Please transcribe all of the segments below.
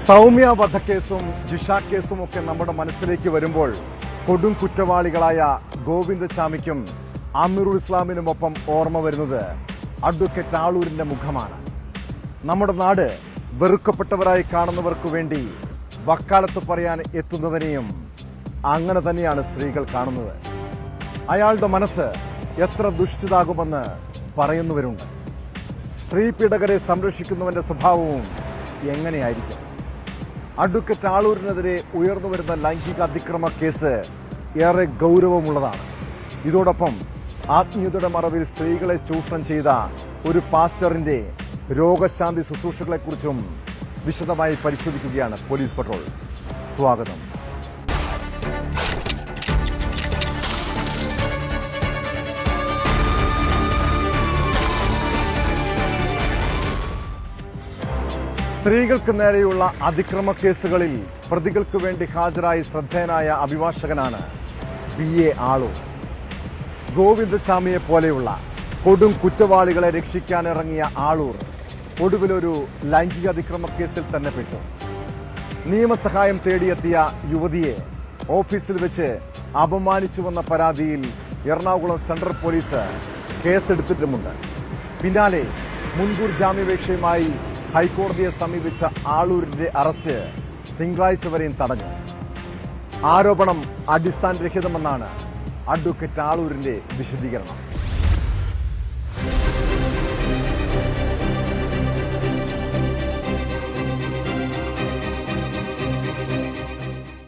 സൗമ്യ വധക്കേസും ജിഷ കേസും ഒക്കെ നമ്മുടെ മനസ്സിലേക്ക് വരുമ്പോൾ കൊടും കുറ്റവാളികളായ ഗോവിന്ദചാമിക്കും അമീറുൽ ഇസ്ലാമിനുമൊപ്പം ഓർമ്മ വരുന്നത് അഡ്വക്കേറ്റ് ആളൂരിന്റെ മുഖമാണ്. നമ്മുടെ നാട് വെറുക്കപ്പെട്ടവരായി കാണുന്നവർക്കു വേണ്ടി വക്കാലത്ത് പറയാൻ എത്തുന്നവനെയും അങ്ങനെ തന്നെയാണ് സ്ത്രീകൾ കാണുന്നത്. അയാളുടെ മനസ്സ് എത്ര ദുഷിച്ചതാകുമെന്ന് പറയുന്നവരുണ്ട്. സ്ത്രീ പീഡകരെ സംരക്ഷിക്കുന്നവന്റെ സ്വഭാവവും എങ്ങനെയായിരിക്കും? അഡ്വക്കേറ്റ് ആളൂരിനെതിരെ ഉയർന്നുവരുന്ന ലൈംഗിക അതിക്രമ കേസ് ഏറെ ഗൗരവമുള്ളതാണ്. ഇതോടൊപ്പം ആത്മീയതയുടെ മറവിൽ സ്ത്രീകളെ ചൂഷണം ചെയ്ത ഒരു പാസ്റ്ററിന്റെ രോഗശാന്തി ശുശ്രൂഷകളെക്കുറിച്ചും വിശദമായി പരിശോധിക്കുകയാണ് പോലീസ് പട്രോൾ. സ്വാഗതം. സ്ത്രീകൾക്ക് നേരെയുള്ള അതിക്രമ കേസുകളിൽ പ്രതികൾക്ക് വേണ്ടി ഹാജരായി ശ്രദ്ധേയനായ അഭിഭാഷകനാണ് BA ആളൂർ. ഗോവിന്ദചാമിയെ പോലെയുള്ള കൊടും കുറ്റവാളികളെ രക്ഷിക്കാനിറങ്ങിയ ആളൂർ ഒടുവിലൊരു ലൈംഗിക അതിക്രമ കേസിൽ തന്നെ പെട്ടു. നിയമസഹായം തേടിയെത്തിയ യുവതിയെ ഓഫീസിൽ വെച്ച് അപമാനിച്ചുവെന്ന പരാതിയിൽ എറണാകുളം സെൻട്രൽ പോലീസ് കേസെടുത്തിട്ടുമുണ്ട്. പിന്നാലെ മുൻകൂർ ജാമ്യാപേക്ഷയുമായി ഹൈക്കോടതിയെ സമീപിച്ച ആളൂരിന്റെ അറസ്റ്റ് തിങ്കളാഴ്ച വരെയും തടഞ്ഞു. ആരോപണം അടിസ്ഥാനരഹിതമെന്നാണ് അഡ്വക്കേറ്റ് ആളൂരിന്റെ വിശദീകരണം.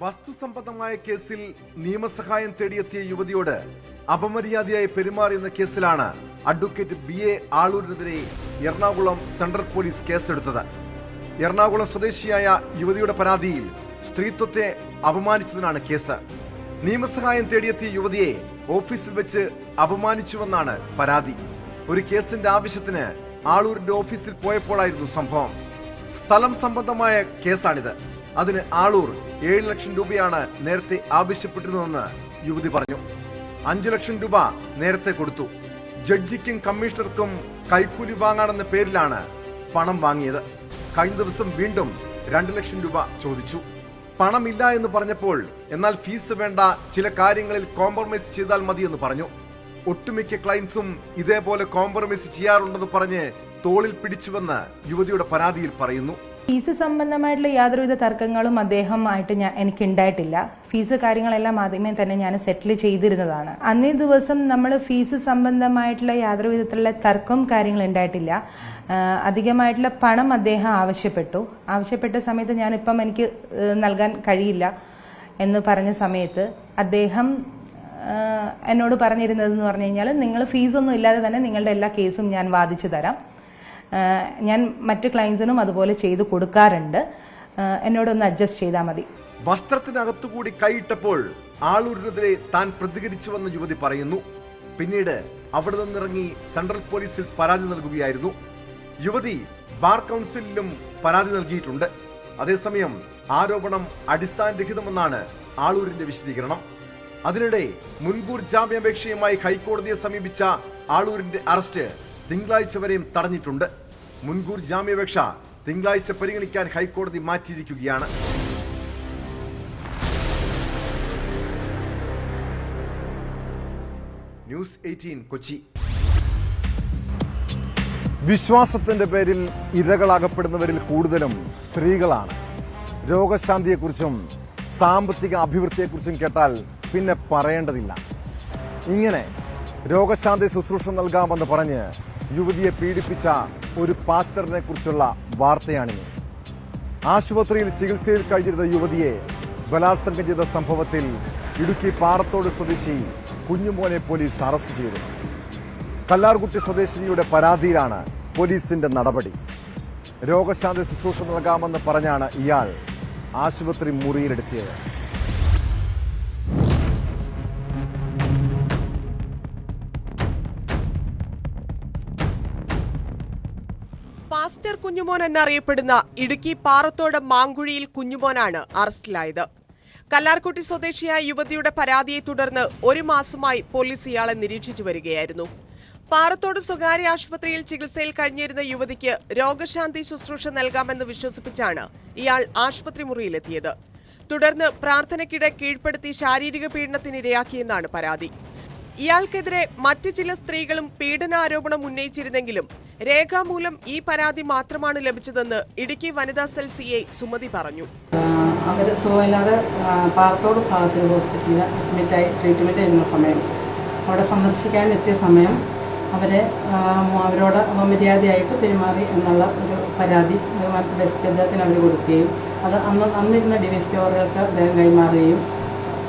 വസ്തുസംബന്ധമായ കേസിൽ നിയമസഹായം തേടിയെത്തിയ യുവതിയോട് അപമര്യാദയായി പെരുമാറിയെന്ന കേസിലാണ് അഡ്വക്കേറ്റ് BA ആളൂരിനെതിരെ എറണാകുളം സെൻട്രൽ പോലീസ് കേസെടുത്തത്. എറണാകുളം സ്വദേശിയായ യുവതിയുടെ പരാതിയിൽ സ്ത്രീത്വത്തെ അപമാനിച്ചതിനാണ് കേസ്. നിയമസഹായം തേടിയെത്തിയ യുവതിയെ ഓഫീസിൽ വെച്ച് അപമാനിച്ചുവെന്നാണ് പരാതി. ഒരു കേസിന്റെ ആവശ്യത്തിന് ആളൂരിന്റെ ഓഫീസിൽ പോയപ്പോഴായിരുന്നു സംഭവം. സ്ഥലം സംബന്ധമായ കേസാണിത്. അതിന് ആളൂർ 7 ലക്ഷം രൂപയാണ് നേരത്തെ ആവശ്യപ്പെട്ടിരുന്നതെന്ന് യുവതി പറഞ്ഞു. 5 ലക്ഷം രൂപ നേരത്തെ കൊടുത്തു. ജഡ്ജിക്കും കമ്മീഷണർക്കും കൈക്കൂലി വാങ്ങാനെന്ന പേരിലാണ് പണം വാങ്ങിയത്. കഴിഞ്ഞ ദിവസം വീണ്ടും 2 ലക്ഷം രൂപ ചോദിച്ചു. പണമില്ല എന്ന് പറഞ്ഞപ്പോൾ എന്നാൽ ഫീസ് വേണ്ട, ചില കാര്യങ്ങളിൽ കോംപ്രമൈസ് ചെയ്താൽ മതിയെന്ന് പറഞ്ഞു. ഒട്ടുമിക്ക ക്ലയൻസും ഇതേപോലെ കോംപ്രമൈസ് ചെയ്യാറുണ്ടെന്ന് പറഞ്ഞ് തോളിൽ പിടിച്ചുവെന്ന് യുവതിയുടെ പരാതിയിൽ പറയുന്നു. ഫീസ് സംബന്ധമായിട്ടുള്ള യാതൊരുവിധ തർക്കങ്ങളും അദ്ദേഹമായിട്ട് എനിക്ക് ഉണ്ടായിട്ടില്ല. ഫീസ് കാര്യങ്ങളെല്ലാം ആദ്യമേ തന്നെ ഞാൻ സെറ്റിൽ ചെയ്തിരുന്നതാണ്. അന്നേ ദിവസം നമ്മൾ ഫീസ് സംബന്ധമായിട്ടുള്ള യാതൊരു വിധത്തിലുള്ള തർക്കവും കാര്യങ്ങളും ഉണ്ടായിട്ടില്ല. അധികമായിട്ടുള്ള പണം അദ്ദേഹം ആവശ്യപ്പെട്ട സമയത്ത് ഞാനിപ്പം എനിക്ക് നൽകാൻ കഴിയില്ല എന്ന് പറഞ്ഞ സമയത്ത് അദ്ദേഹം എന്നോട് പറഞ്ഞിരുന്നതെന്ന് പറഞ്ഞു കഴിഞ്ഞാൽ, നിങ്ങൾ ഫീസൊന്നും ഇല്ലാതെ തന്നെ നിങ്ങളുടെ എല്ലാ കേസും ഞാൻ വാദിച്ചു തരാം, ഞാൻ മറ്റു ക്ലയൻസിനും അതുപോലെ ചെയ്തു കൊടുക്കാറുണ്ട്, എന്നോടൊന്ന് അഡ്ജസ്റ്റ് ചെയ്താൽ മതി. വസ്ത്രത്തിനകത്തുകൂടി കൈയിട്ടപ്പോൾ ആളൂരിനെതിരെ താൻ പ്രതികരിച്ചുവെന്ന് യുവതി പറയുന്നു. പിന്നീട് അവിടെ നിന്നിറങ്ങി സെൻട്രൽ പോലീസിൽ പരാതി നൽകുകയായിരുന്നു. യുവതി ബാർ കൗൺസിലിലും പരാതി നൽകിയിട്ടുണ്ട്. അതേസമയം ആരോപണം അടിസ്ഥാനരഹിതമെന്നാണ് ആളൂരിന്റെ വിശദീകരണം. അതിനിടെ മുൻകൂർ ജാമ്യാപേക്ഷയുമായി ഹൈക്കോടതിയെ സമീപിച്ച ആളൂരിന്റെ അറസ്റ്റ് തിങ്കളാഴ്ച വരെയും തടഞ്ഞിട്ടുണ്ട്. മുൻകൂർ ജാമ്യാപേക്ഷ തിങ്കളാഴ്ച പരിഗണിക്കാൻ ഹൈക്കോടതി മാറ്റിയിരിക്കുകയാണ്. ന്യൂസ് 18 കൊച്ചി. വിശ്വാസത്തിന്റെ പേരിൽ ഇരകളാകപ്പെടുന്നവരിൽ കൂടുതലും സ്ത്രീകളാണ്. രോഗശാന്തിയെക്കുറിച്ചും സാമ്പത്തിക അഭിവൃദ്ധിയെക്കുറിച്ചും കേട്ടാൽ പിന്നെ പറയേണ്ടതില്ല. ഇങ്ങനെ രോഗശാന്തി ശുശ്രൂഷ നൽകാമെന്ന് പറഞ്ഞ് യുവതിയെ പീഡിപ്പിച്ച ഒരു പാസ്റ്ററിനെ കുറിച്ചുള്ള വാർത്തയാണിത്. ആശുപത്രിയിൽ ചികിത്സയിൽ കഴിഞ്ഞിരുന്ന യുവതിയെ ബലാത്സംഗം ചെയ്ത സംഭവത്തിൽ ഇടുക്കി പാറത്തോട് സ്വദേശി കുഞ്ഞുമോനെ പോലീസ് അറസ്റ്റ് ചെയ്തു. കല്ലാർകുട്ടി സ്വദേശിനിയുടെ പരാതിയിലാണ് പോലീസിന്റെ നടപടി. രോഗശാന്തി ശുശ്രൂഷ നൽകാമെന്ന് പറഞ്ഞാണ് ഇയാൾ ആശുപത്രി മുറിയിലെടുത്തിയത്. പാസ്റ്റർ കുഞ്ഞുമോൻ എന്നറിയപ്പെടുന്ന ഇടുക്കി പാറത്തോട് മാങ്കുഴിയിൽ കുഞ്ഞുമോനാണ് അറസ്റ്റിലായത്. കല്ലാർകുട്ടി സ്വദേശിയായ യുവതിയുടെ പരാതിയെ തുടർന്ന് 1 മാസമായി പോലീസ് ഇയാളെ നിരീക്ഷിച്ചു വരികയായിരുന്നു. പാറത്തോട് സ്വകാര്യ ആശുപത്രിയിൽ ചികിത്സയിൽ കഴിഞ്ഞിരുന്ന യുവതിക്ക് രോഗശാന്തി ശുശ്രൂഷ നൽകാമെന്ന് വിശ്വസിപ്പിച്ചാണ് ഇയാൾ ആശുപത്രി മുറിയിലെത്തിയത്. തുടർന്ന് പ്രാർത്ഥനയ്ക്കിടെ കീഴ്പ്പെടുത്തി ശാരീരിക പീഡനത്തിനിരയാക്കിയെന്നാണ് പരാതി. ഇയാൾക്കെതിരെ മറ്റ് ചില സ്ത്രീകളും പീഡനാരോപണം ഉന്നയിച്ചിരുന്നെങ്കിലും രേഖാമൂലം ഈ പരാതി മാത്രമാണ് ലഭിച്ചതെന്ന് ഇടുക്കി വനിതാ സെൽ CI സുമതി പറഞ്ഞു. അവർ സുഖമില്ലാതെ പാറത്തോട് ഭാഗത്ത് ഹോസ്പിറ്റലിൽ അഡ്മിറ്റായി ട്രീറ്റ്മെൻറ്റ് ചെയ്യുന്ന സമയം അവിടെ സന്ദർശിക്കാൻ എത്തിയ സമയം അവരോട് അപമര്യാദയായിട്ട് പെരുമാറി എന്നുള്ള ഒരു പരാതി അദ്ദേഹത്തിന് അവർ കൊടുക്കുകയും അത് അന്നിരുന്ന DSP അവർക്ക് അദ്ദേഹം കൈമാറുകയും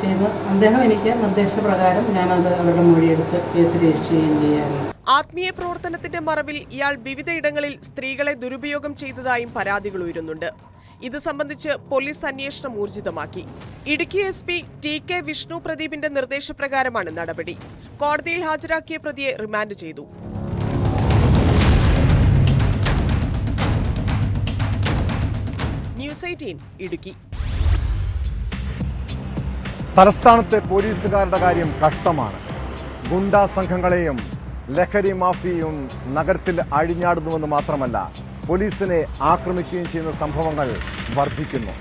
ചെയ്ത് അദ്ദേഹം എനിക്ക് നിർദ്ദേശപ്രകാരം ഞാനത് അവരുടെ മൊഴിയെടുത്ത് കേസ് രജിസ്റ്റർ ചെയ്യുകയും ചെയ്യാറുണ്ട്. ആത്മീയ പ്രവർത്തനത്തിന്റെ മറവിൽ ഇയാൾ വിവിധയിടങ്ങളിൽ സ്ത്രീകളെ ദുരുപയോഗം ചെയ്തതായും പരാതികൾ ഉയരുന്നുണ്ട്. ഇത് സംബന്ധിച്ച് പോലീസ് അന്വേഷണം ഊർജിതമാക്കി. ഇടുക്കി SP TK വിഷ്ണു പ്രദീപിന്റെ നിർദ്ദേശപ്രകാരമാണ് നടപടി. കോടതിയിൽ ഹാജരാക്കിയ പ്രതിയെ റിമാൻഡ് ചെയ്തു. ന്യൂസ് 18 ഇടുക്കി. തലസ്ഥാനത്തെ പോലീസുകാരുടെ കാര്യം കഷ്ടമാണ്. ഗുണ്ടാ സംഘങ്ങളെയും ലഹരി മാഫിയയും നഗരത്തിൽ അഴിഞ്ഞാടുന്നുവെന്ന് മാത്രമല്ല, പോലീസിനെ ആക്രമിക്കുകയും ചെയ്യുന്ന സംഭവങ്ങൾ വർദ്ധിക്കുന്നു.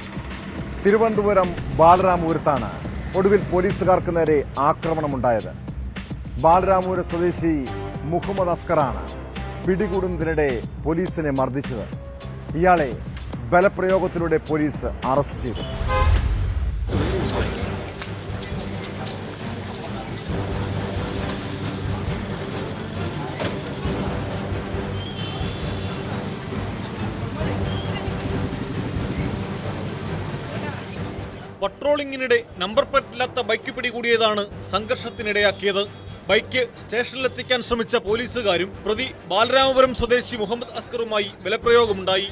തിരുവനന്തപുരം ബാലരാമപുരത്താണ് ഒടുവിൽ പോലീസുകാർക്ക് നേരെ ആക്രമണമുണ്ടായത്. ബാലരാമപുരം സ്വദേശി മുഹമ്മദ് അസ്കറാണ് പിടികൂടുന്നതിനിടെ പോലീസിനെ മർദ്ദിച്ചത്. ഇയാളെ ബലപ്രയോഗത്തിലൂടെ പോലീസ് അറസ്റ്റ് ചെയ്തു. പട്രോളിംഗിനിടെ നമ്പർ പ്ലേറ്റില്ലാത്ത ബൈക്ക് പിടികൂടിയതാണ് സംഘർഷത്തിനിടയാക്കിയത്. ബൈക്ക് സ്റ്റേഷനിലെത്തിക്കാൻ ശ്രമിച്ച പോലീസുകാരും പ്രതി ബാലരാമപുരം സ്വദേശി മുഹമ്മദ് അസ്കറുമായി ബലപ്രയോഗമുണ്ടായി.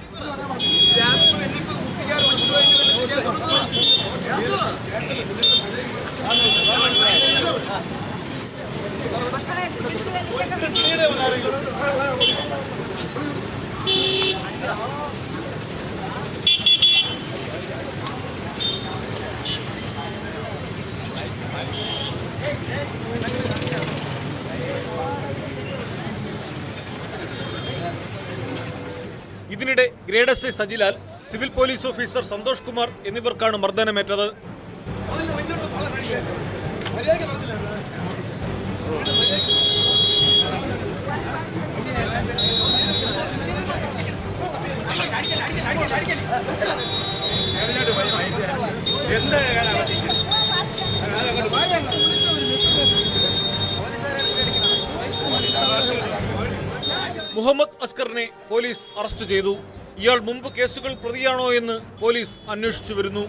ഇതിനിടെ grade SI Sajilal, civil police officer Santhosh Kumar എന്നിവർക്കാണ് മർദ്ദനമേറ്റത്. മുഹമ്മദ് അസ്കറിനെ പോലീസ് അറസ്റ്റ് ചെയ്തു. ഇയാൾ മുമ്പ് കേസുകൾ പ്രതിയാണോ എന്ന് പോലീസ് അന്വേഷിച്ചു വരുന്നു.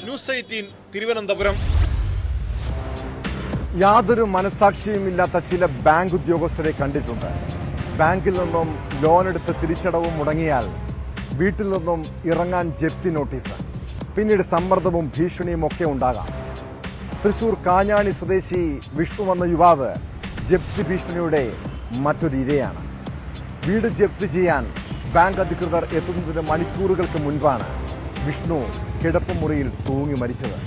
ന്യൂസ് 18 തിരുവനന്തപുരം. യാതൊരു മനസാക്ഷിയുമില്ലാത്ത ചില ബാങ്ക് ഉദ്യോഗസ്ഥരെ കണ്ടിട്ടുണ്ട്. ബാങ്കിൽ നിന്നും ലോൺ എടുത്ത് തിരിച്ചടവും മുടങ്ങിയാൽ വീട്ടിൽ നിന്നും ഇറങ്ങാൻ ജപ്തി നോട്ടീസ്, പിന്നീട് സമ്മർദ്ദവും ഭീഷണിയും ഒക്കെ ഉണ്ടാകാം. തൃശൂർ കാഞ്ഞാണി സ്വദേശി വിഷ്ണു എന്ന യുവാവ് ജപ്തി ഭീഷണിയുടെ മറ്റൊരു ഇരയാണ്. വീട് ജപ്തി ചെയ്യാൻ ബാങ്ക് അധികൃതർ എത്തുന്നതിന് മണിക്കൂറുകൾക്ക് മുൻപാണ് വിഷ്ണു കിടപ്പുമുറിയിൽ തൂങ്ങി മരിച്ചത്.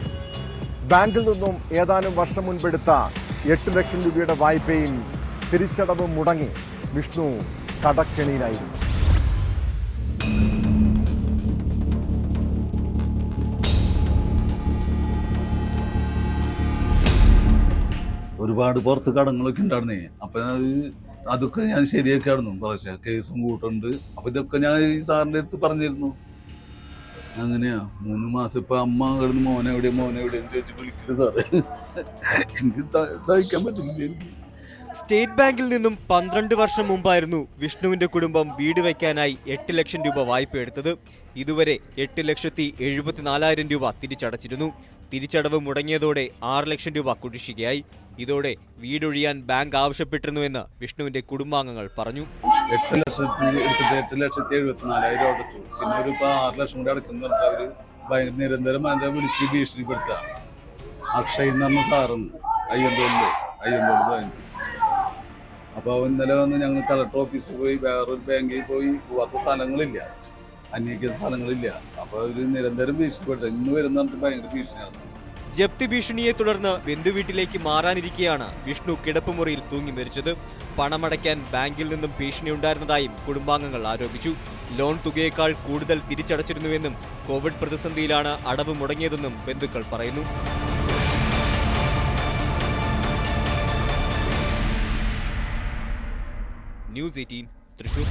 ബാങ്കിൽ നിന്നും ഏതാനും വർഷം മുൻപെടുത്ത 8 ലക്ഷം രൂപയുടെ വായ്പയും തിരിച്ചടവും മുടങ്ങി വിഷ്ണു കടക്കെണിയിലായിരുന്നു. ഒരുപാട് പുറത്ത് കടങ്ങളൊക്കെ ഉണ്ടായിരുന്നേ. അപ്പൊ അതൊക്കെ ഞാൻ ശരിയാക്കായിരുന്നു. പക്ഷേ കേസും കൂട്ടുണ്ട്. അപ്പൊ ഇതൊക്കെ ഞാൻ ഈ സാറിന്റെ അടുത്ത് പറഞ്ഞിരുന്നു. അങ്ങനെയാ 3 മാസം ഇപ്പൊ അമ്മ കിടന്ന് മോനെ എവിടെയെന്ന് ചോദിച്ചു വിളിക്കുന്നത് സാറ്. എനിക്ക് സഹിക്കാൻ പറ്റില്ല. സ്റ്റേറ്റ് ബാങ്കിൽ നിന്നും 12 വർഷം മുമ്പായിരുന്നു വിഷ്ണുവിന്റെ കുടുംബം വീട് വയ്ക്കാനായി 8 ലക്ഷം രൂപ വായ്പ എടുത്തത്. ഇതുവരെ 8,74,000 രൂപ തിരിച്ചടച്ചിരുന്നു. തിരിച്ചടവ് മുടങ്ങിയതോടെ 6 ലക്ഷം രൂപ കുടിശ്ശികയായി. ഇതോടെ വീടൊഴിയാൻ ബാങ്ക് ആവശ്യപ്പെട്ടിരുന്നുവെന്ന് വിഷ്ണുവിന്റെ കുടുംബാംഗങ്ങൾ പറഞ്ഞു. 8,74,000 അടച്ചു. പിന്നെ ഒരു 6 ലക്ഷം കൂടി അടക്കുന്ന അവര് നിരന്തരം അതിനെ വിളിച്ച് ഭീഷണിപ്പെടുത്തുക. അക്ഷയ് എന്ന് പറഞ്ഞ സാറുണ്ട്, അയ്യന്തോളിൽ ബ്രാഞ്ച്. അപ്പോൾ ഇന്നലെ വന്ന് ഞങ്ങൾ കളക്ടർ ഓഫീസിൽ പോയി, വേറൊരു ബാങ്കിൽ പോയി, പോവാത്ത സ്ഥലങ്ങളില്ല, അന്വേഷിക്കുന്ന സ്ഥലങ്ങളില്ല. അപ്പോൾ അവർ നിരന്തരം ഭീഷണിപ്പെടുത്തുക. ഇന്ന് വരുന്ന ഭയങ്കര ഭീഷണിയാണ്. ജപ്തി ഭീഷണിയെ തുടർന്ന് ബന്ധുവീട്ടിലേക്ക് മാറാനിരിക്കെയാണ് വിഷ്ണു കിടപ്പുമുറിയിൽ തൂങ്ങി മരിച്ചത്. പണമടയ്ക്കാൻ ബാങ്കിൽ നിന്നും ഭീഷണിയുണ്ടായിരുന്നതായും കുടുംബാംഗങ്ങൾ ആരോപിച്ചു. ലോൺ തുകയേക്കാൾ കൂടുതൽ തിരിച്ചടച്ചിരുന്നുവെന്നും കോവിഡ് പ്രതിസന്ധിയിലാണ് അടവ് മുടങ്ങിയതെന്നും ബന്ധുക്കൾ പറയുന്നു. ന്യൂസ് 18 തൃശൂർ.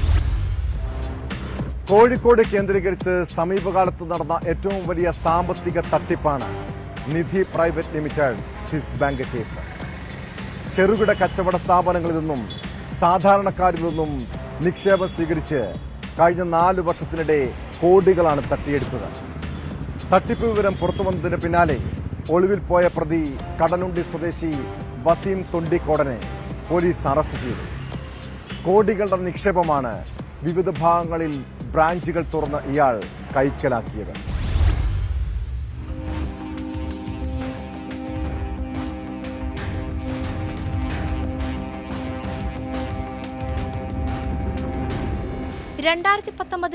കോഴിക്കോട് കേന്ദ്രീകരിച്ച് സമീപകാലത്ത് നടന്ന ഏറ്റവും വലിയ സാമ്പത്തിക തട്ടിപ്പാണ് Nidhi private limited Swiss bank case. ചെറുകിട കച്ചവട സ്ഥാപനങ്ങളിൽ നിന്നും സാധാരണക്കാരിൽ നിന്നും നിക്ഷേപം സ്വീകരിച്ച് കഴിഞ്ഞ 4 വർഷത്തിനിടെ കോടികളാണ് തട്ടിയെടുത്തത്. തട്ടിപ്പ് വിവരം പുറത്തുവന്നതിന് പിന്നാലെ ഒളിവിൽ പോയ പ്രതി കടലുണ്ടി സ്വദേശി വസീം തൊണ്ടിക്കോടനെ പോലീസ് അറസ്റ്റ് ചെയ്തു. കോടികളുടെ നിക്ഷേപമാണ് വിവിധ ഭാഗങ്ങളിൽ ബ്രാഞ്ചുകൾ തുറന്ന് ഇയാൾ കൈക്കലാക്കിയത്.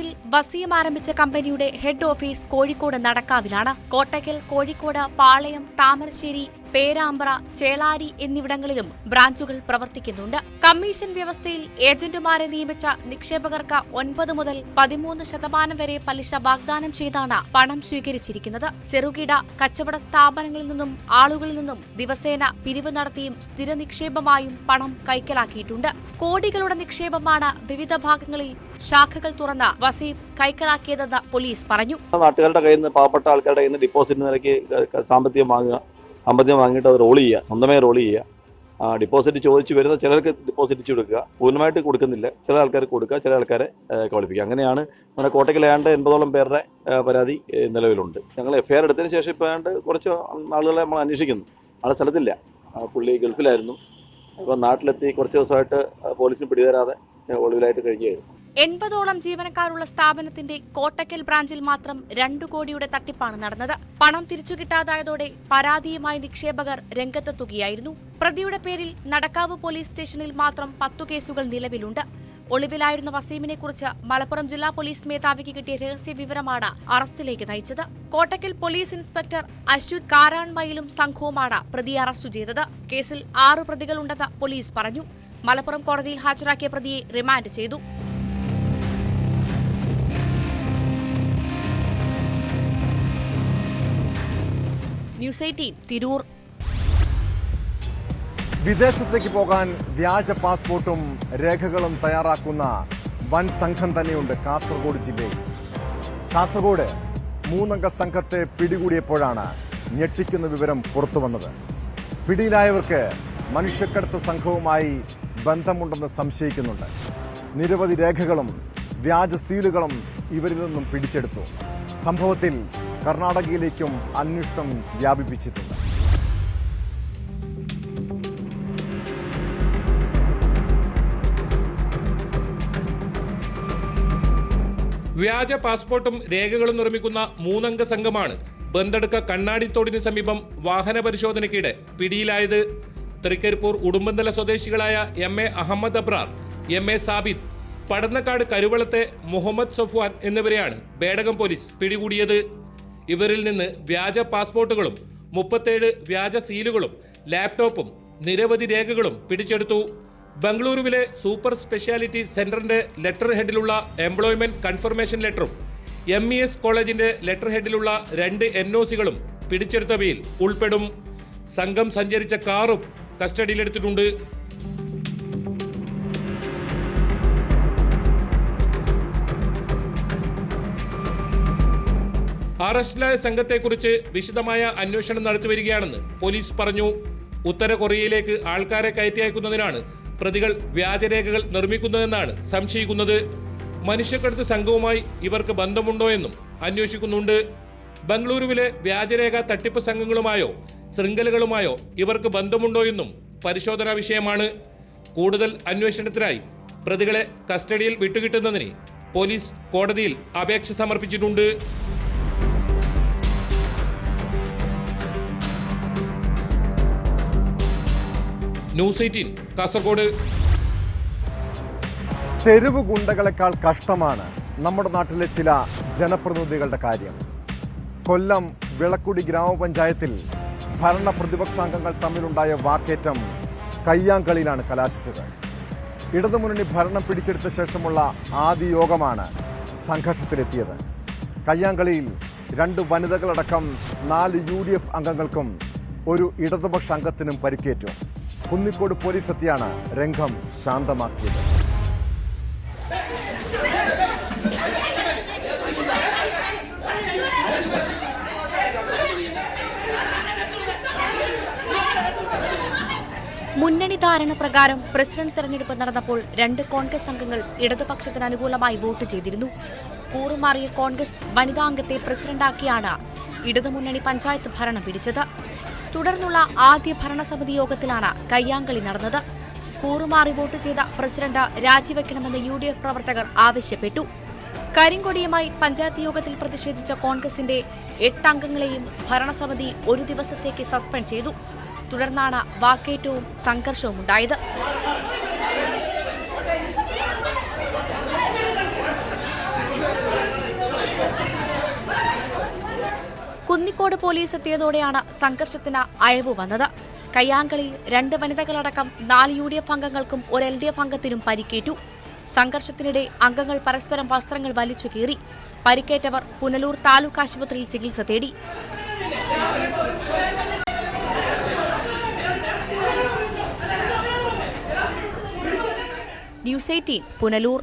ൽ വസീം ആരംഭിച്ച കമ്പനിയുടെ ഹെഡ് ഓഫീസ് കോഴിക്കോട് നടക്കാവിലാണ്. കോട്ടയ്ക്കൽ, കോഴിക്കോട്, പാളയം, താമരശ്ശേരി, പേരാമ്പ്ര, ചേളാരി എന്നിവിടങ്ങളിലും ബ്രാഞ്ചുകൾ പ്രവർത്തിക്കുന്നുണ്ട്. കമ്മീഷൻ വ്യവസ്ഥയിൽ ഏജന്റുമാരെ നിയമിച്ച നിക്ഷേപകർക്ക് 9 മുതൽ 13% വരെ പലിശ വാഗ്ദാനം ചെയ്താണ് പണം സ്വീകരിച്ചിരിക്കുന്നത്. ചെറുകിട കച്ചവട സ്ഥാപനങ്ങളിൽ നിന്നും ആളുകളിൽ നിന്നും ദിവസേന പിരിവ് നടത്തിയും സ്ഥിര നിക്ഷേപമായും പണം കൈക്കലാക്കിയിട്ടുണ്ട്. കോടികളുടെ നിക്ഷേപമാണ് വിവിധ ഭാഗങ്ങളിൽ ശാഖകൾ തുറന്ന് വസീം കൈക്കലാക്കിയതെന്ന് പോലീസ് പറഞ്ഞു. നാട്ടുകാരുടെ കയ്യിൽ നിന്ന്, പാവപ്പെട്ട ആൾക്കാരുടെ കയ്യിൽ നിന്ന് ഡിപ്പോസിറ്റ് നിരക്ക് സാമ്പത്തികം വാങ്ങിയിട്ട് അത് റോൾ ചെയ്യുക, സ്വന്തമായി റോൾ ചെയ്യുക. ഡിപ്പോസിറ്റ് ചോദിച്ചു വരുന്ന ചിലർക്ക് ഡിപ്പോസിറ്റ് കൊടുക്കുക, പൂർണ്ണമായിട്ട് കൊടുക്കുന്നില്ല, ചില ആൾക്കാർക്ക് കൊടുക്കുക, ചില ആൾക്കാരെ കബളിപ്പിക്കുക. അങ്ങനെയാണ് നമ്മുടെ കോട്ടയ്ക്കൽ 80ഓളം പേരുടെ പരാതി നിലവിലുണ്ട്. ഞങ്ങൾ FIR എടുത്തതിന് ശേഷം ഇപ്പോൾ കുറച്ച് ആളുകളെ നമ്മൾ അന്വേഷിക്കുന്നു. ആളെ സ്ഥലത്തില്ല, പുള്ളി ഗൾഫിലായിരുന്നു. ഇപ്പോൾ നാട്ടിലെത്തി കുറച്ച് ദിവസമായിട്ട് പോലീസിന് പിടിതരാതെ ഒളിവിലായിട്ട് കഴിയുകയായിരുന്നു. 80ഓളം ജീവനക്കാരുള്ള സ്ഥാപനത്തിന്റെ കോട്ടയ്ക്കൽ ബ്രാഞ്ചിൽ മാത്രം 2 കോടിയുടെ തട്ടിപ്പാണ് നടന്നത്. പണം തിരിച്ചു കിട്ടാതായതോടെ പരാതിയുമായി നിക്ഷേപകർ രംഗത്തെത്തുകയായിരുന്നു. പ്രതിയുടെ പേരിൽ നടക്കാവ് പോലീസ് സ്റ്റേഷനിൽ മാത്രം 10 കേസുകൾ നിലവിലുണ്ട്. ഒളിവിലായിരുന്ന വസീമിനെ കുറിച്ച് മലപ്പുറം ജില്ലാ പോലീസ് മേധാവിക്ക് കിട്ടിയ രഹസ്യ വിവരമാണ് അറസ്റ്റിലേക്ക് നയിച്ചത്. കോട്ടയ്ക്കൽ പോലീസ് ഇൻസ്പെക്ടർ അശ്വത് കാരാൺമയിലും സംഘവുമാണ് പ്രതിയെ അറസ്റ്റ് ചെയ്തത്. കേസിൽ 6 പ്രതികളുണ്ടെന്ന് പോലീസ് പറഞ്ഞു. മലപ്പുറം കോടതിയിൽ ഹാജരാക്കിയ പ്രതിയെ റിമാൻഡ് ചെയ്തു. ന്യൂസ് 18 തിരൂർ. വിദേശത്തേക്ക് പോകാൻ വ്യാജ പാസ്പോർട്ടും രേഖകളും തയ്യാറാക്കുന്ന വൻ സംഘം തന്നെയുണ്ട് കാസർഗോഡ് ജില്ലയിൽ. കാസർഗോഡ് 3 അംഗ സംഘത്തെ പിടികൂടിയപ്പോഴാണ് ഞെട്ടിക്കുന്ന വിവരം പുറത്തുവന്നത്. പിടിയിലായവർക്ക് മനുഷ്യക്കടത്ത് സംഘവുമായി ബന്ധമുണ്ടെന്ന് സംശയിക്കുന്നുണ്ട്. നിരവധി രേഖകളും വ്യാജ സീലുകളും ഇവരിൽ നിന്നും പിടിച്ചെടുത്തു. സംഭവത്തിൽ കർണാടകയിലേക്കും അന്വേഷണം വ്യാപിപ്പിച്ചിട്ടുണ്ട്. വ്യാജ പാസ്പോർട്ടും രേഖകളും നിർമ്മിക്കുന്ന 3 അംഗ സംഘമാണ് ബന്തെടുക്ക കണ്ണാടിത്തോടിന് സമീപം വാഹന പരിശോധനയ്ക്കിടെ പിടിയിലായത്. തൃക്കരിപ്പൂർ ഉടുമ്പന്തല സ്വദേശികളായ MA അഹമ്മദ് അബ്രാർ, MA സാബിദ്, പടന്നക്കാട് കരുവളത്തെ മുഹമ്മദ് സഫ്വാൻ എന്നിവരെയാണ് ബേഡകം പോലീസ് പിടികൂടിയത്. ഇവരിൽ നിന്ന് വ്യാജ പാസ്പോർട്ടുകളും 37 വ്യാജ സീലുകളും ലാപ്ടോപ്പും നിരവധി രേഖകളും പിടിച്ചെടുത്തു. ബംഗളൂരുവിലെ സൂപ്പർ സ്പെഷ്യാലിറ്റി സെന്ററിന്റെ ലെറ്റർ ഹെഡിലുള്ള എംപ്ലോയ്മെന്റ് കൺഫർമേഷൻ ലെറ്ററും MES കോളേജിന്റെ ലെറ്റർ ഹെഡിലുള്ള 2 NOCകളും പിടിച്ചെടുത്തവയിൽ ഉൾപ്പെടും. സംഘം സഞ്ചരിച്ച കാറും കസ്റ്റഡിയിലെടുത്തിട്ടുണ്ട്. അറസ്റ്റിലായ സംഘത്തെക്കുറിച്ച് വിശദമായ അന്വേഷണം നടത്തിവരികയാണെന്ന് പോലീസ് പറഞ്ഞു. ഉത്തര കൊറിയയിലേക്ക് ആൾക്കാരെ കയറ്റി അയക്കുന്നതിനാണ് പ്രതികൾ വ്യാജരേഖകൾ നിർമ്മിക്കുന്നതെന്നാണ് സംശയിക്കുന്നത്. മനുഷ്യക്കടത്ത് സംഘവുമായി ഇവർക്ക് ബന്ധമുണ്ടോ എന്നും അന്വേഷിക്കുന്നുണ്ട്. ബംഗളൂരുവിലെ വ്യാജരേഖ തട്ടിപ്പ് സംഘങ്ങളുമായോ ശൃംഖലകളുമായോ ഇവർക്ക് ബന്ധമുണ്ടോ എന്നും പരിശോധനാ വിഷയമാണ്. കൂടുതൽ അന്വേഷണത്തിനായി പ്രതികളെ കസ്റ്റഡിയിൽ വിട്ടുകിട്ടുന്നതിന് പോലീസ് കോടതിയിൽ അപേക്ഷ സമർപ്പിച്ചിട്ടുണ്ട്. ന്യൂസ് 18 കാസർഗോഡ്. തെരുവ് ഗുണ്ടകളെക്കാൾ കഷ്ടമാണ് നമ്മുടെ നാട്ടിലെ ചില ജനപ്രതിനിധികളുടെ കാര്യം. കൊല്ലം വിളക്കുടി ഗ്രാമപഞ്ചായത്തിൽ ഭരണ പ്രതിപക്ഷാംഗങ്ങൾ തമ്മിലുണ്ടായ വാക്കേറ്റം കയ്യാങ്കളിയിലാണ് കലാശിച്ചത്. ഇടതുമുന്നണി ഭരണം പിടിച്ചെടുത്ത ശേഷമുള്ള ആദ്യ യോഗമാണ് സംഘർഷത്തിലെത്തിയത്. കയ്യാങ്കളിയിൽ 2 വനിതകളടക്കം 4 UDF അംഗങ്ങൾക്കും ഒരു ഇടതുപക്ഷ അംഗത്തിനും പരിക്കേറ്റു. കുന്നിക്കോട് പോലീസ് എത്തിയാണ് രംഗം ശാന്തമാക്കിയത്. മുന്നണി ധാരണ പ്രകാരം പ്രസിഡന്റ് തെരഞ്ഞെടുപ്പ് നടന്നപ്പോൾ 2 കോൺഗ്രസ് അംഗങ്ങൾ ഇടതുപക്ഷത്തിന് അനുകൂലമായി വോട്ട് ചെയ്തിരുന്നു. കൂറുമാറിയ കോൺഗ്രസ് വനിതാ അംഗത്തെ പ്രസിഡന്റാക്കിയാണ് ഇടതുമുന്നണി പഞ്ചായത്ത് ഭരണം പിടിച്ചത്. തുടർന്നുള്ള ആദ്യ ഭരണസമിതി യോഗത്തിലാണ് കയ്യാങ്കളി നടന്നത്. കൂറുമാറി വോട്ട് ചെയ്ത പ്രസിഡന്റ് രാജിവെക്കണമെന്ന് UDF പ്രവർത്തകർ ആവശ്യപ്പെട്ടു. കരിങ്കൊടിയുമായി പഞ്ചായത്ത് യോഗത്തിൽ പ്രതിഷേധിച്ച കോൺഗ്രസിന്റെ 8 അംഗങ്ങളെയും ഭരണസമിതി ഒരു ദിവസത്തേക്ക് സസ്പെൻഡ് ചെയ്തു. തുടർന്നാണ് വാക്കേറ്റവും സംഘർഷവും ഉണ്ടായത്. കുന്നിക്കോട് പോലീസ് എത്തിയതോടെയാണ് സംഘർഷത്തിന് അയവ് വന്നത്. കയ്യാങ്കളിയിൽ 2 വനിതകളടക്കം 4 UDF അംഗങ്ങൾക്കും ഒരു LDF അംഗത്തിനും പരിക്കേറ്റു. സംഘർഷത്തിനിടെ അംഗങ്ങൾ പരസ്പരം വസ്ത്രങ്ങൾ വലിച്ചു കീറി. പരിക്കേറ്റവർ പുനലൂർ താലൂക്ക് ആശുപത്രിയിൽ ചികിത്സ തേടി. ന്യൂസ് 18 പുനലൂർ.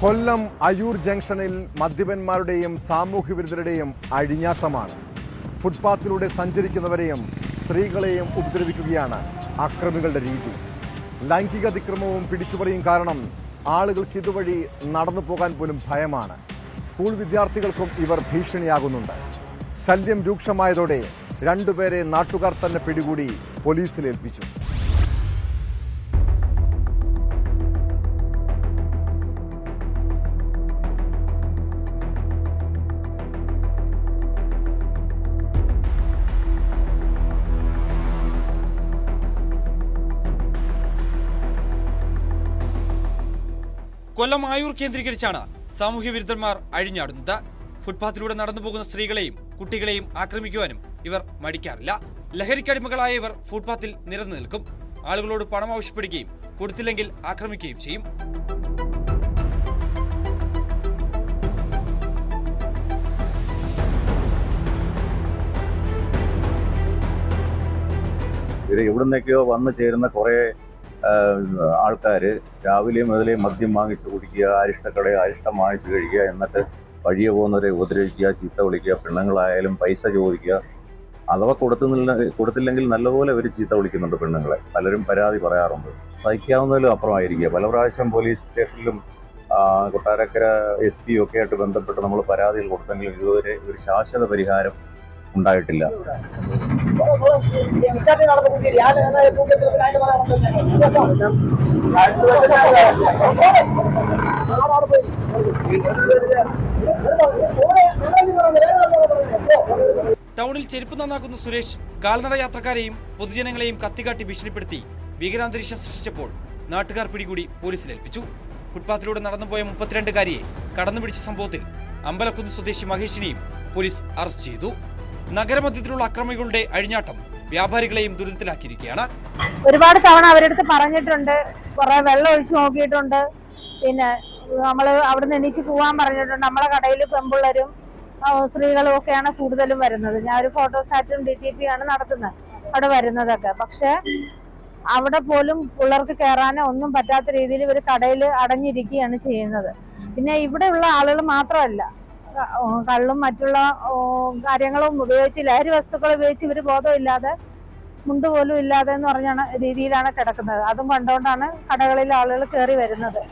കൊല്ലം അയൂർ ജംഗ്ഷനിൽ മദ്യപന്മാരുടെയും സാമൂഹ്യവിരുദ്ധരുടെയും അഴിഞ്ഞാട്ടമാണ്. ഫുട്പാത്തിലൂടെ സഞ്ചരിക്കുന്നവരെയും സ്ത്രീകളെയും ഉപദ്രവിക്കുകയാണ് അക്രമികളുടെ രീതി. ലൈംഗിക അതിക്രമവും പിടിച്ചുപറിയും കാരണം ആളുകൾക്ക് ഇതുവഴി നടന്നു പോകാൻ പോലും ഭയമാണ്. സ്കൂൾ വിദ്യാർത്ഥികൾക്കും ഇവർ ഭീഷണിയാകുന്നുണ്ട്. ശല്യം രൂക്ഷമായതോടെ 2 പേരെ നാട്ടുകാർ തന്നെ പിടികൂടി പോലീസിലേൽപ്പിച്ചു. കൊല്ലം ആയൂർ കേന്ദ്രീകരിച്ചാണ് സാമൂഹ്യ വിരുദ്ധന്മാർ അഴിഞ്ഞാടുന്നത്. ഫുട്പാത്തിലൂടെ നടന്നു പോകുന്ന സ്ത്രീകളെയും കുട്ടികളെയും ആക്രമിക്കുവാനും ഇവർ മടിക്കാറില്ല. ലഹരിക്കടിമകളായ ഇവർ ഫുട്പാത്തിൽ നിരന്നു നിൽക്കും. ആളുകളോട് പണം ആവശ്യപ്പെടുകയും കൊടുത്തില്ലെങ്കിൽ ആക്രമിക്കുകയും ചെയ്യും. എവിടുന്നൊക്കെയോ വന്നു ചേരുന്ന കുറെ ആൾക്കാർ രാവിലെ മുതലേ മദ്യം വാങ്ങിച്ച് കുടിക്കുക, അരിഷ്ടക്കടയോ അരിഷ്ടം വാങ്ങിച്ച് കഴിക്കുക, എന്നിട്ട് വഴിയെ പോകുന്നവരെ ഉപദ്രവിക്കുക, ചീത്ത വിളിക്കുക, പെണ്ണുങ്ങളായാലും പൈസ ചോദിക്കുക. അഥവാ കൊടുത്തില്ലെങ്കിൽ നല്ലപോലെ അവർ ചീത്ത വിളിക്കുന്നുണ്ട് പെണ്ണുങ്ങളെ. പലരും പരാതി പറയാറുണ്ട്. സഹിക്കാവുന്നതിലും അപ്പുറമായിരിക്കുക. പല പ്രാവശ്യം പോലീസ് സ്റ്റേഷനിലും കൊട്ടാരക്കര SP ഒക്കെ ആയിട്ട് ബന്ധപ്പെട്ട് നമ്മൾ പരാതികൾ കൊടുത്തെങ്കിലും ഇതുവരെ ഒരു ശാശ്വത പരിഹാരം ഉണ്ടായിട്ടില്ല. ടൗണിൽ ചെരുപ്പ് നന്നാക്കുന്ന സുരേഷ് കാൽനട യാത്രക്കാരെയും പൊതുജനങ്ങളെയും കത്തിക്കാട്ടി ഭീഷണിപ്പെടുത്തി ഭീകരാന്തരീക്ഷം സൃഷ്ടിച്ചപ്പോൾ നാട്ടുകാർ പിടികൂടി പോലീസിലേൽപ്പിച്ചു. ഫുട്പാത്തിലൂടെ നടന്നുപോയ 32കാരിയെ കടന്നുപിടിച്ച സംഭവത്തിൽ അമ്പലക്കുന്ന് സ്വദേശി മഹേഷിനെയും പോലീസ് അറസ്റ്റ് ചെയ്തു. നഗരമധ്യത്തിലുള്ള അക്രമികളുടെ അഴിഞ്ഞാട്ടം വ്യാപാരികളെയും ദുരിതത്തിലാക്കിയിരിക്കുകയാണ്. ഒരുപാട് തവണ അവരെടുത്ത് പറഞ്ഞിട്ടുണ്ട്, കുറെ വെള്ളം ഒഴിച്ചു നോക്കിയിട്ടുണ്ട്. പിന്നെ നമ്മൾ അവിടുന്ന് എണീച്ച് പോവാൻ പറഞ്ഞിട്ടുണ്ട്. നമ്മളെ കടയിൽ പെമ്പിള്ളരും സ്ത്രീകളും ഒക്കെയാണ് കൂടുതലും വരുന്നത്. ഞാൻ ഒരു ഫോട്ടോസ്റ്റാറ്റും DTP ആണ് നടത്തുന്നത് അവിടെ വരുന്നതൊക്കെ. പക്ഷെ അവിടെ പോലും പിള്ളേർക്ക് കയറാനോ ഒന്നും പറ്റാത്ത രീതിയിൽ ഇവർ കടയിൽ അടഞ്ഞിരിക്കുകയാണ് ചെയ്യുന്നത്. പിന്നെ ഇവിടെയുള്ള ആളുകൾ മാത്രമല്ല, കള്ളും മറ്റുള്ള കാര്യങ്ങളും ഉപയോഗിച്ച് ലഹരി വസ്തുക്കൾ ഉപയോഗിച്ച് ഇവർ ബോധമില്ലാതെ മുണ്ട് പോലും ഇല്ലാതെ എന്ന് പറഞ്ഞ രീതിയിലാണ് കിടക്കുന്നത്. അതും കണ്ടുകൊണ്ടാണ് കടകളിൽ ആളുകൾ കയറി വരുന്നത്.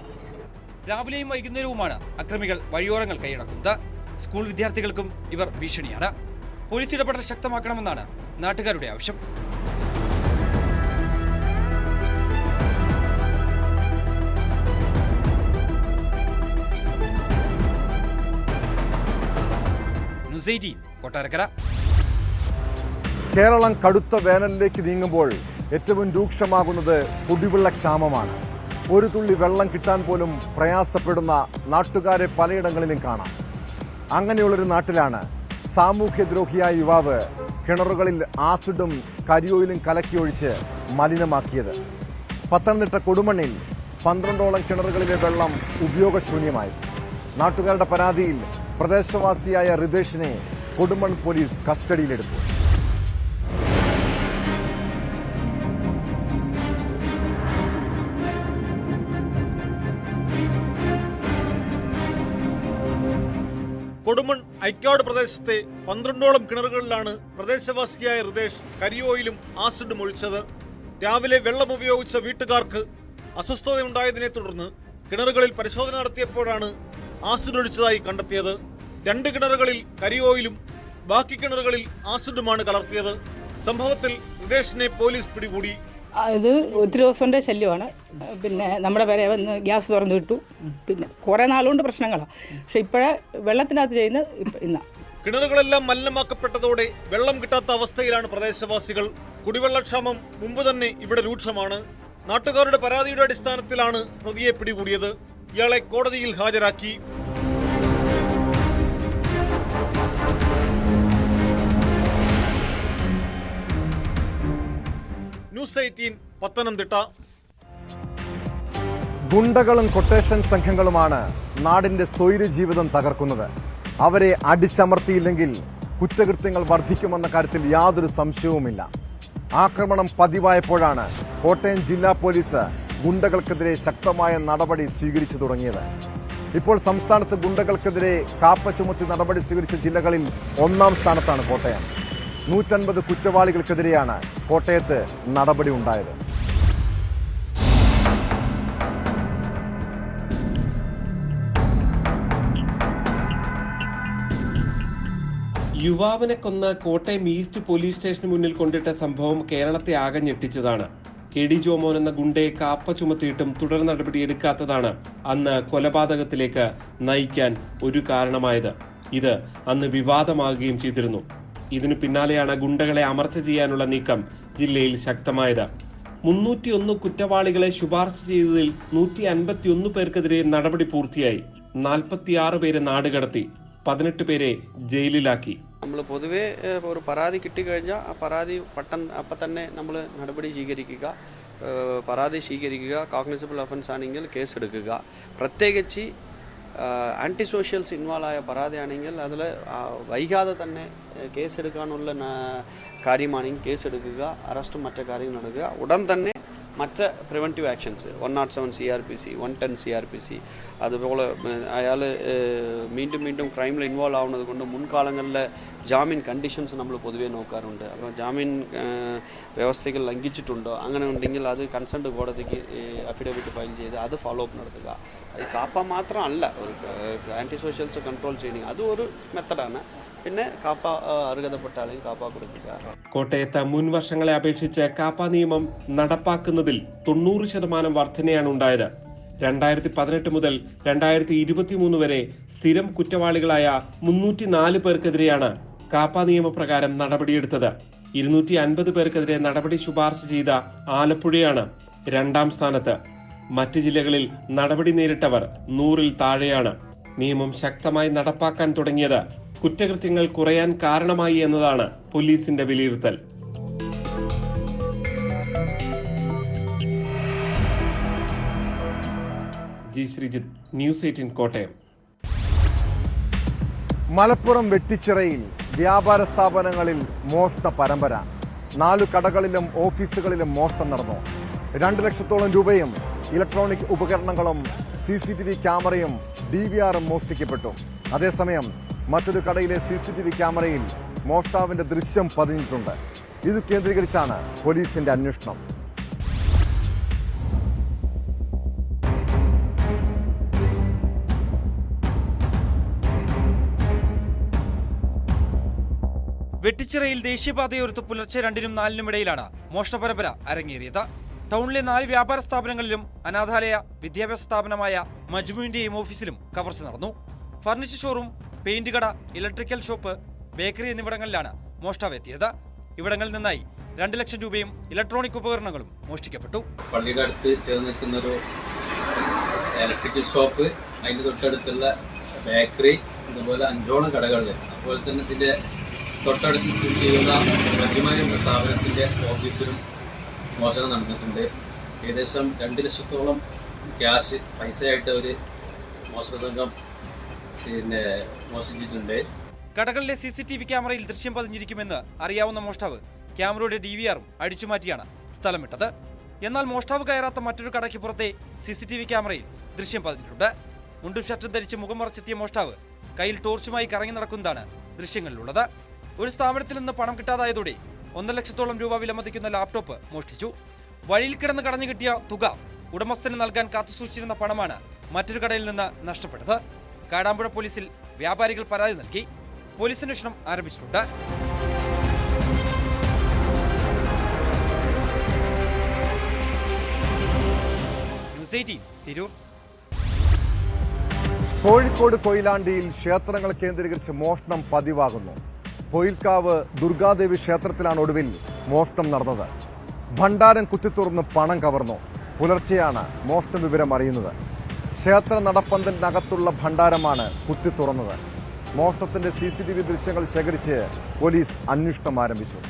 രാവിലെയും വൈകുന്നേരവുമാണ് അക്രമികൾ വഴിയോരങ്ങൾ കൈയടക്കുന്നത്. സ്കൂൾ വിദ്യാർത്ഥികൾക്കും ഇവർ ഭീഷണിയാണ്. പോലീസ് ഇടപെടൽ ശക്തമാക്കണമെന്നാണ് നാട്ടുകാരുടെ ആവശ്യം. കൊട്ടാരക്കര. കേരളം കടുത്ത വേനലിലേക്ക് നീങ്ങുമ്പോൾ ഏറ്റവും രൂക്ഷമാകുന്നത് കുടിവെള്ള ക്ഷാമമാണ്. ഒരു തുള്ളി വെള്ളം കിട്ടാൻ പോലും പ്രയാസപ്പെടുന്ന നാട്ടുകാരെ പലയിടങ്ങളിലും കാണാം. അങ്ങനെയുള്ളൊരു നാട്ടിലാണ് സാമൂഹ്യദ്രോഹിയായ യുവാവ് കിണറുകളിൽ ആസിഡും കരിയോയിലും കലക്കിയൊഴിച്ച് മലിനമാക്കിയത്. പത്തനംതിട്ട കൊടുമണ്ണിൽ 12ഓളം കിണറുകളിലെ വെള്ളം ഉപയോഗശൂന്യമായി. നാട്ടുകാരുടെ പരാതിയിൽ പ്രദേശവാസിയായ റിതേഷിനെ കൊടുമൺ പോലീസ് കസ്റ്റഡിയിലെടുത്തു. കൊടുമൺ ഐക്കാട് പ്രദേശത്തെ 12ഓളം കിണറുകളിലാണ് പ്രദേശവാസിയായ റിതേഷ് കരിയോയിലും ആസിഡും ഒഴിച്ചത്. രാവിലെ വെള്ളം ഉപയോഗിച്ച വീട്ടുകാർക്ക് അസ്വസ്ഥതയുണ്ടായതിനെ തുടർന്ന് കിണറുകളിൽ പരിശോധന നടത്തിയപ്പോഴാണ് ആസിഡ് ഒഴിച്ചതായി കണ്ടെത്തിയത്. 2 കിണറുകളിൽ കരിയോയിലും ബാക്കി കിണറുകളിൽ ആസിഡുമാണ് കലർത്തിയത്. സംഭവത്തിൽ റിതേഷിനെ പോലീസ് പിടികൂടി. ഇത് ഒത്തിരി ദിവസത്തെ ശല്യമാണ്. പിന്നെ നമ്മുടെ പേരെ വന്ന് ഗ്യാസ് തുറന്നു വിട്ടു. പിന്നെ കുറേ നാളുകൊണ്ട് പ്രശ്നങ്ങളാണ്. പക്ഷെ ഇപ്പോഴേ വെള്ളത്തിനകത്ത് ചെയ്യുന്നത് ഇന്ന കിണറുകളെല്ലാം മലിനമാക്കപ്പെട്ടതോടെ വെള്ളം കിട്ടാത്ത അവസ്ഥയിലാണ് പ്രദേശവാസികൾ. കുടിവെള്ളക്ഷാമം മുമ്പ് തന്നെ ഇവിടെ രൂക്ഷമാണ്. നാട്ടുകാരുടെ പരാതിയുടെ അടിസ്ഥാനത്തിലാണ് പ്രതിയെ പിടികൂടിയത്. ഇയാളെ കോടതിയിൽ ഹാജരാക്കി. ന്യൂസ് 18 പത്തനംതിട്ട. ഗുണ്ടകളും കൊട്ടേഷൻ സംഘങ്ങളുമാണ് നാടിന്റെ സ്വൈര്യ ജീവിതം തകർക്കുന്നത്. അവരെ അടിച്ചമർത്തിയില്ലെങ്കിൽ കുറ്റകൃത്യങ്ങൾ വർദ്ധിക്കുമെന്ന കാര്യത്തിൽ യാതൊരു സംശയവുമില്ല. ആക്രമണം പതിവായപ്പോഴാണ് കോട്ടയം ജില്ലാ പോലീസ് ഗുണ്ടകൾക്കെതിരെ ശക്തമായ നടപടി സ്വീകരിച്ചു തുടങ്ങിയത്. ഇപ്പോൾ സംസ്ഥാനത്ത് ഗുണ്ടകൾക്കെതിരെ കാപ്പ ചുമത്തി നടപടി സ്വീകരിച്ച ജില്ലകളിൽ 1ാം സ്ഥാനത്താണ് കോട്ടയം. 150 കുറ്റവാളികൾക്കെതിരെയാണ് കോട്ടയത്ത് നടപടി ഉണ്ടായത്. യുവാവിനെ കൊന്ന കോട്ടയം ഈസ്റ്റ് പോലീസ് സ്റ്റേഷന് മുന്നിൽ കൊണ്ടിട്ട സംഭവം കേരളത്തെ ആകെ ഞെട്ടിച്ചതാണ്. കെ ഡി ജോമോൻ എന്ന ഗുണ്ടയെ കാപ്പ ചുമത്തിയിട്ടും തുടർ നടപടി എടുക്കാത്തതാണ് അന്ന് കൊലപാതകത്തിലേക്ക് നയിക്കാൻ ഒരു കാരണമായത്. ഇത് അന്ന് വിവാദമാകുകയും ചെയ്തിരുന്നു. ഇതിനു പിന്നാലെയാണ് ഗുണ്ടകളെ അമർച്ച ചെയ്യാനുള്ള നീക്കം ജില്ലയിൽ ശക്തമായത്. 301 കുറ്റവാളികളെ ശുപാർശ ചെയ്തതിൽ 151 പേർക്കെതിരെ നടപടി പൂർത്തിയായി. 46 പേരെ നാടുകടത്തി, 18 പേരെ ജയിലിലാക്കി. നമ്മൾ പൊതുവെ ഒരു പരാതി കിട്ടിക്കഴിഞ്ഞാൽ ആ പരാതി അപ്പം തന്നെ നമ്മൾ നടപടി സ്വീകരിക്കുക, പരാതി സ്വീകരിക്കുക. കോഗ്നിസബിൾ ഒഫൻസ് ആണെങ്കിൽ കേസ് എടുക്കുക. പ്രത്യേകിച്ച് ആൻറ്റി സോഷ്യൽസ് ഇൻവോൾവ് ആയ പരാതിയാണെങ്കിൽ അതിൽ വൈകാതെ തന്നെ കേസെടുക്കാനുള്ള കാര്യമാണെങ്കിൽ കേസെടുക്കുക, അറസ്റ്റും മറ്റു കാര്യങ്ങൾ നടക്കുക. ഉടൻ തന്നെ മറ്റ് പ്രിവെൻറ്റീവ് ആക്ഷൻസ് 107 CRPC 110 CRPC അതുപോലെ അയാൾ വീണ്ടും ക്രൈമിൽ ഇൻവോൾവ് ആവുന്നത് കൊണ്ട് മുൻകാലങ്ങളിൽ ജാമ്യൻ കണ്ടീഷൻസ് നമ്മൾ പൊതുവേ നോക്കാറുണ്ട്. അപ്പോൾ ജാമ്യൻ വ്യവസ്ഥകൾ ലംഘിച്ചിട്ടുണ്ടോ അങ്ങനെ ഉണ്ടെങ്കിൽ അത് കൺസേൺഡ് കോടതിക്ക് അഫിഡവിറ്റ് ഫയൽ ചെയ്ത് അത് ഫോളോ അപ്പ് നടത്തുക. അത് കാപ്പ മാത്രമല്ല, ഒരു ആൻറ്റി സോഷ്യൽസ് കൺട്രോൾ ചെയ്യുന്നത് അതും ഒരു മെത്തഡാണ്. പിന്നെ കാപ്പ അർഹതപ്പെട്ട ആളെയും കാപ്പ കൊടുക്കുക. കോട്ടയത്ത് മുൻ വർഷങ്ങളെ അപേക്ഷിച്ച് കാപ്പ നിയമം നടപ്പാക്കുന്നതിൽ 90% വർധനയാണ് ഉണ്ടായത്. 2018 മുതൽ 2023 വരെ സ്ഥിരം കുറ്റവാളികളായ 304 പേർക്കെതിരെയാണ് കാപ്പ നിയമപ്രകാരം നടപടിയെടുത്തത്. 250 പേർക്കെതിരെ നടപടി ശുപാർശ ചെയ്ത ആലപ്പുഴയാണ് 2ാം സ്ഥാനത്ത്. മറ്റ് ജില്ലകളിൽ നടപടി നേരിട്ടവർ 100-ൽ താഴെയാണ്. നിയമം ശക്തമായി നടപ്പാക്കാൻ തുടങ്ങിയത് കുറ്റകൃത്യങ്ങൾ കുറയാൻ കാരണമായി എന്നതാണ് പോലീസിന്റെ വിലയിരുത്തൽ. G Sreejith, news 18 Kottayam. മലപ്പുറം വെട്ടിച്ചിറയിൽ വ്യാപാര സ്ഥാപനങ്ങളിൽ മോഷണ പരമ്പര. 4 കടകളിലും ഓഫീസുകളിലും മോഷണം നടന്നു. 2 ലക്ഷത്തോളം രൂപയും ഇലക്ട്രോണിക് ഉപകരണങ്ങളും CCTV ക്യാമറയും DVR-ഉം മോഷ്ടിക്കപ്പെട്ടു. അതേസമയം മറ്റൊരു കടയിലെ CCTV ക്യാമറയിൽ മോഷ്ടാവിന്റെ ദൃശ്യം പതിഞ്ഞിട്ടുണ്ട്. ഇത് കേന്ദ്രീകരിച്ചാണ് പോലീസിന്റെ അന്വേഷണം. വെട്ടിച്ചിറയിൽ ദേശീയപാതയോരത്ത് പുലർച്ചെ 2-നും 4-നും ഇടയിലാണ് മോഷണ പരമ്പര അരങ്ങേറിയത്. ടൗണിലെ 4 വ്യാപാര സ്ഥാപനങ്ങളിലും അനാഥാലയ, വിദ്യാഭ്യാസ സ്ഥാപനമായ മജ്മുവിന്റെയും ഓഫീസിലും കവർച്ച നടന്നു. ഫർണിച്ചർ ഷോറൂം, പെയിന്റ് കട, ഇലക്ട്രിക്കൽ ഷോപ്പ്, ബേക്കറി എന്നിവിടങ്ങളിലാണ് മോഷ്ടാവ് എത്തിയത്. ഇവിടങ്ങളിൽ നിന്നായി 2 ലക്ഷം രൂപയും ഇലക്ട്രോണിക് ഉപകരണങ്ങളും മോഷ്ടിക്കപ്പെട്ടു. പള്ളിയുടെ അടുത്ത് ചേർന്ന് നിൽക്കുന്ന ഒരു ഇലക്ട്രിക്കൽ ഷോപ്പ്, അതിന്റെ തൊട്ടടുത്തുള്ള ബേക്കറി, അതുപോലെ 5ഓളം കടകളിൽ, അതുപോലെ തന്നെ ഇതിന്റെ തൊട്ടടുത്ത് സ്ഥിതി ചെയ്യുന്ന മജ്മുവിന്റെ സ്ഥാപനത്തിന്റെ ഓഫീസിലും മോഷണം നടന്നിട്ടുണ്ട്. ഏകദേശം 2 ലക്ഷത്തോളം ക്യാഷ് പൈസയായിട്ട് ഒരു മോഷണ സംഘം മോഷ്ടിച്ചിട്ടുണ്ട്. കടകളിലെ CCTV ക്യാമറയിൽ ദൃശ്യം പതിഞ്ഞിരിക്കുമെന്ന് അറിയാവുന്ന മോഷ്ടാവ് ക്യാമറയുടെ DVR-ഉം അടിച്ചുമാറ്റിയാണ് സ്ഥലമിട്ടത്. എന്നാൽ മോഷ്ടാവ് കയറാത്ത മറ്റൊരു കടയ്ക്ക് പുറത്തെ CCTV ക്യാമറയിൽ ദൃശ്യം പതിഞ്ഞിട്ടുണ്ട്. മുണ്ടും ഷർട്ടും ധരിച്ച് മുഖം മറച്ചെത്തിയ മോഷ്ടാവ് കയ്യിൽ ടോർച്ചുമായി കറങ്ങി നടക്കുന്നതാണ് ദൃശ്യങ്ങളിലുള്ളത്. ഒരു സ്ഥാപനത്തിൽ നിന്ന് പണം കിട്ടാതായതോടെ 1 ലക്ഷത്തോളം രൂപ വിലമതിക്കുന്ന ലാപ്ടോപ്പ് മോഷ്ടിച്ചു. വഴിയിൽ കിടന്ന് കടഞ്ഞു കിട്ടിയ തുക ഉടമസ്ഥന് നൽകാൻ കാത്തുസൂക്ഷിച്ചിരുന്ന പണമാണ് മറ്റൊരു കടയിൽ നിന്ന് നഷ്ടപ്പെട്ടത്. കാടാമ്പുഴ പോലീസിൽ വ്യാപാരികൾ പരാതി നൽകി. പോലീസ് അന്വേഷണം ആരംഭിച്ചിട്ടുണ്ട്. ന്യൂസ് 18 തിരൂർ. കോഴിക്കോട് കൊയിലാണ്ടിയിൽ ക്ഷേത്രങ്ങൾ കേന്ദ്രീകരിച്ച് മോഷണം പതിവാകുന്നു. പൊയിൽക്കാവ് ദുർഗാദേവി ക്ഷേത്രത്തിലാണ് ഒടുവിൽ മോഷണം നടന്നത്. ഭണ്ഡാരം കുത്തിത്തുറന്ന് പണം കവർന്നു. പുലർച്ചെയാണ് മോഷണ വിവരം അറിയുന്നത്. ക്ഷേത്ര നടപ്പന്തലിനകത്തുള്ള ഭണ്ഡാരമാണ് കുത്തിത്തുറന്നത്. മോഷണത്തിന്റെ CCTV ദൃശ്യങ്ങൾ ശേഖരിച്ച് പോലീസ് അന്വേഷണം ആരംഭിച്ചു.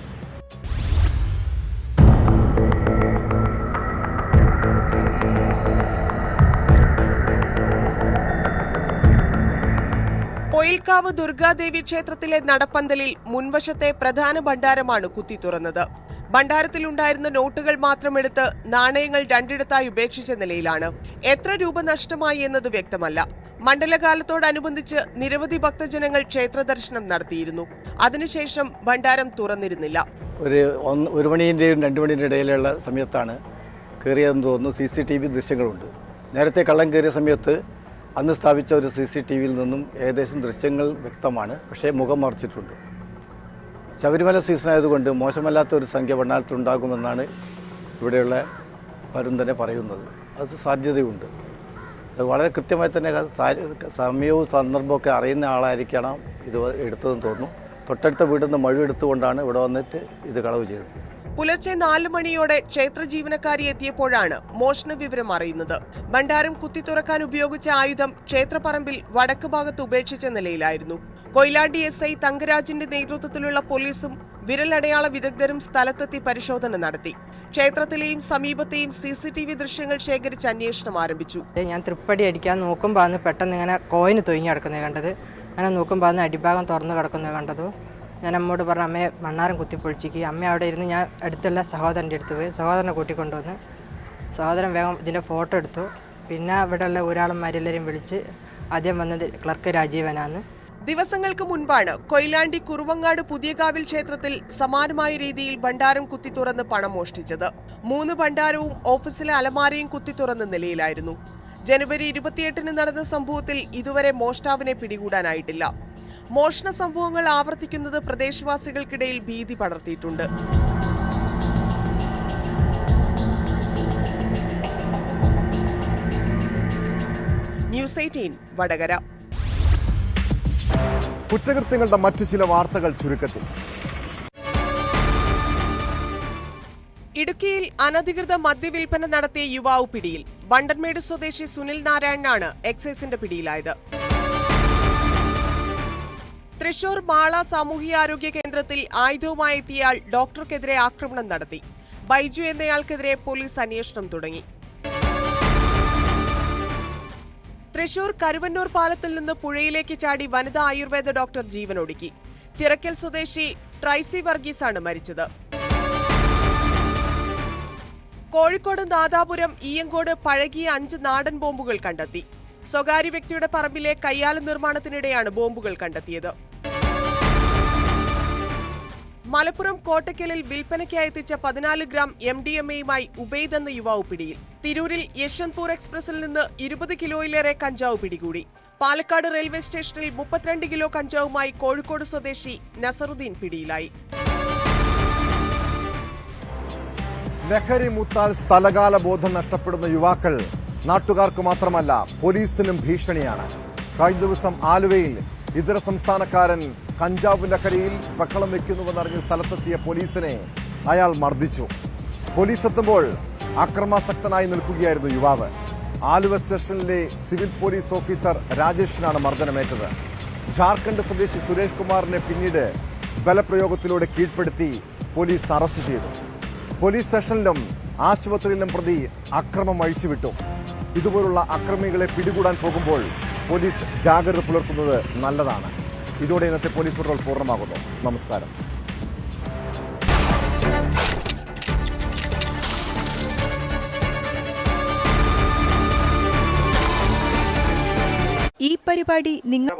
പൊയിൽക്കാവ് ദുർഗാദേവി ക്ഷേത്രത്തിലെ നടപ്പന്തലിൽ മുൻവശത്തെ പ്രധാന ഭണ്ഡാരമാണ് കുത്തി തുറന്നത്. ഭണ്ഡാരത്തിലുണ്ടായിരുന്ന നോട്ടുകൾ മാത്രമെടുത്ത് നാണയങ്ങൾ 2ഇടത്തായി ഉപേക്ഷിച്ച നിലയിലാണ്. എത്ര രൂപ നഷ്ടമായി എന്നത് വ്യക്തമല്ല. മണ്ഡലകാലത്തോടനുബന്ധിച്ച് നിരവധി ഭക്തജനങ്ങൾ ക്ഷേത്ര ദർശനം നടത്തിയിരുന്നു. അതിനുശേഷം ഭണ്ഡാരം തുറന്നിരുന്നില്ല. ഒരു മണിൻ്റെയും 2 മണിൻ്റെ ഇടയിലുള്ള സമയത്താണ് കയറിയതെന്ന് തോന്നുന്നു. CCTV ദൃശ്യങ്ങളുണ്ട്. നേരത്തെ കള്ളം കയറിയ സമയത്ത് അന്ന് സ്ഥാപിച്ച ഒരു CCTVയിൽ നിന്നും ഏകദേശം ദൃശ്യങ്ങൾ വ്യക്തമാണ്. പക്ഷേ മുഖം മറച്ചിട്ടുണ്ട്. ശബരിമല സീസൺ ആയതുകൊണ്ട് മോശമല്ലാത്ത ഒരു സംഖ്യ ഭണ്ഡാരത്തിലുണ്ടാകുമെന്നാണ് ഇവിടെയുള്ള പലരും തന്നെ പറയുന്നത്. അത് സാധ്യതയുണ്ട്. അത് വളരെ കൃത്യമായി തന്നെ സമയവും സന്ദർഭമൊക്കെ അറിയുന്ന ആളായിരിക്കണം ഇത് എടുത്തതെന്ന് തോന്നുന്നു. തൊട്ടടുത്ത വീട്ടിൽ നിന്ന് മഴ എടുത്തുകൊണ്ടാണ് ഇവിടെ വന്നിട്ട് ഇത് കളവ് ചെയ്തത്. പുലർച്ചെ 4 മണിയോടെ ക്ഷേത്ര ജീവനക്കാരി എത്തിയപ്പോഴാണ് മോഷണ വിവരം അറിയുന്നത്. ഭണ്ഡാരം കുത്തിത്തുറക്കാൻ ഉപയോഗിച്ച ആയുധം ക്ഷേത്രപ്പറമ്പിൽ വടക്ക് ഭാഗത്ത് ഉപേക്ഷിച്ച നിലയിലായിരുന്നു. കൊയിലാണ്ടി SI തങ്കരാജിന്റെ നേതൃത്വത്തിലുള്ള പോലീസും വിരലടയാള വിദഗ്ധരും സ്ഥലത്തെത്തി പരിശോധന നടത്തി. ക്ഷേത്രത്തിലെയും സമീപത്തെയും CCTV ദൃശ്യങ്ങൾ ശേഖരിച്ച് അന്വേഷണം ആരംഭിച്ചു. ഞാൻ തൃപ്പടി അടിക്കാൻ നോക്കുമ്പോൾ പെട്ടെന്ന് ഇങ്ങനെ കോയിന് തൊഴിഞ്ഞ് കിടക്കുന്നത് കണ്ടത്. അങ്ങനെ നോക്കുമ്പോൾ അടിഭാഗം തുറന്ന് കിടക്കുന്നത് കണ്ടതു. ഞാൻ അമ്മയോട് പറഞ്ഞു, അമ്മയെ ഭണ്ഡാരം കുത്തിപ്പൊളിച്ചിക്ക്. അമ്മ അവിടെ ഇരുന്ന് ഞാൻ അടുത്തുള്ള സഹോദരൻ്റെ അടുത്ത് പോയി. സഹോദരനെ കൂട്ടിക്കൊണ്ടുവന്ന് സഹോദരൻ വേഗം ഇതിൻ്റെ ഫോട്ടോ എടുത്തു. പിന്നെ ഇവിടെയുള്ള ഒരാളന്മാരെല്ലാവരും വിളിച്ച് ആദ്യം വന്നത് ക്ലർക്ക് രാജീവനാണ്. ദിവസങ്ങൾക്ക് മുൻപാണ് കൊയിലാണ്ടി കുറുവങ്ങാട് പുതിയകാവിൽ ക്ഷേത്രത്തിൽ സമാനമായ രീതിയിൽ ഭണ്ഡാരം കുത്തിത്തുറന്ന് പണം മോഷ്ടിച്ചത്. 3 ഭണ്ഡാരവും ഓഫീസിലെ അലമാരയും കുത്തിത്തുറന്ന നിലയിലായിരുന്നു. ജനുവരി 28-ന് നടന്ന സംഭവത്തിൽ ഇതുവരെ മോഷ്ടാവിനെ പിടികൂടാനായിട്ടില്ല. മോഷണ സംഭവങ്ങൾ ആവർത്തിക്കുന്നത് പ്രദേശവാസികൾക്കിടയിൽ ഭീതി പടർത്തിയിട്ടുണ്ട്. ന്യൂസ് 18 വടകര. കുറ്റകൃത്യങ്ങളുടെ മറ്റു ചില വാർത്തകൾ ചുരുക്കത്തിൽ. ഇടുക്കിയിൽ അനധികൃത മദ്യവിൽപ്പന നടത്തിയ യുവാവ് പിടിയിൽ. വണ്ടൻമേട് സ്വദേശി സുനിൽ നാരായണനാണ് എക്സൈസിന്റെ പിടിയിലായത്. തൃശൂർ മാള സാമൂഹികാരോഗ്യ കേന്ദ്രത്തിൽ ആയുധവുമായി എത്തിയയാൾ ഡോക്ടർക്കെതിരെ ആക്രമണം നടത്തി. ബൈജു എന്നയാൾക്കെതിരെ പോലീസ് അന്വേഷണം തുടങ്ങി. തൃശൂർ കരുവന്നൂർ പാലത്തിൽ നിന്ന് പുഴയിലേക്ക് ചാടി വനിതാ ആയുർവേദ ഡോക്ടർ ജീവനൊടുക്കി. ചിറക്കൽ സ്വദേശി ട്രൈസി വർഗീസാണ് മരിച്ചത്. കോഴിക്കോട് നാദാപുരം ഈയങ്കോട് പഴകിയ 5 നാടൻ ബോംബുകൾ കണ്ടെത്തി. സ്വകാര്യ വ്യക്തിയുടെ പറമ്പിലെ കയ്യാല നിർമ്മാണത്തിനിടെയാണ് ബോംബുകൾ കണ്ടെത്തിയത്. മലപ്പുറം കോട്ടക്കലിൽ വിൽപ്പനയ്ക്കായി എത്തിച്ച 14 ഗ്രാം MDMA-യുമായി ഉബൈദ് എന്ന യുവാവ് പിടിയിൽ. തിരൂരിൽ യശ്വന്ത്പൂർ എക്സ്പ്രസിൽ നിന്ന് 20 കിലോയിലേറെ കഞ്ചാവ് പിടികൂടി. പാലക്കാട് റെയിൽവേ സ്റ്റേഷനിൽ 32 കിലോ കഞ്ചാവുമായി കോഴിക്കോട് സ്വദേശി നസറുദ്ദീൻ പിടിയിലായി. ലഹരി മൂത്താൽ സ്ഥലകാല ബോധം നഷ്ടപ്പെടുന്ന യുവാക്കൾ നാട്ടുകാർക്ക് മാത്രമല്ല പോലീസിനും ഭീഷണിയാണ്. കഴിഞ്ഞ ദിവസം ആലുവയിൽ ഇതര സംസ്ഥാനക്കാരൻ കഞ്ചാവ് ലഹരിയിൽ ബഹളം വെക്കുന്നുവെന്നറിഞ്ഞ് സ്ഥലത്തെത്തിയ പോലീസിനെ അയാൾ മർദ്ദിച്ചു. പോലീസ് എത്തുമ്പോൾ അക്രമാസക്തനായി നിൽക്കുകയായിരുന്നു യുവാവ്. ആലുവ സ്റ്റേഷനിലെ സിവിൽ പോലീസ് ഓഫീസർ രാജേഷിനാണ് മർദ്ദനമേറ്റത്. ജാർഖണ്ഡ് സ്വദേശി സുരേഷ് കുമാറിനെ പിന്നീട് ബലപ്രയോഗത്തിലൂടെ കീഴ്പ്പെടുത്തി പോലീസ് അറസ്റ്റ് ചെയ്തു. പോലീസ് സ്റ്റേഷനിലും ആശുപത്രിയിലും പ്രതി അക്രമം അഴിച്ചുവിട്ടു. ഇതുപോലുള്ള അക്രമികളെ പിടികൂടാൻ പോകുമ്പോൾ പോലീസ് ജാഗ്രത പുലർത്തുന്നത് നല്ലതാണ്. ഇതോടെ ഇന്നത്തെ പോലീസ് പട്രോൾ പൂർണ്ണമാകുന്നു. നമസ്കാരം. ഈ പരിപാടി നിങ്ങൾ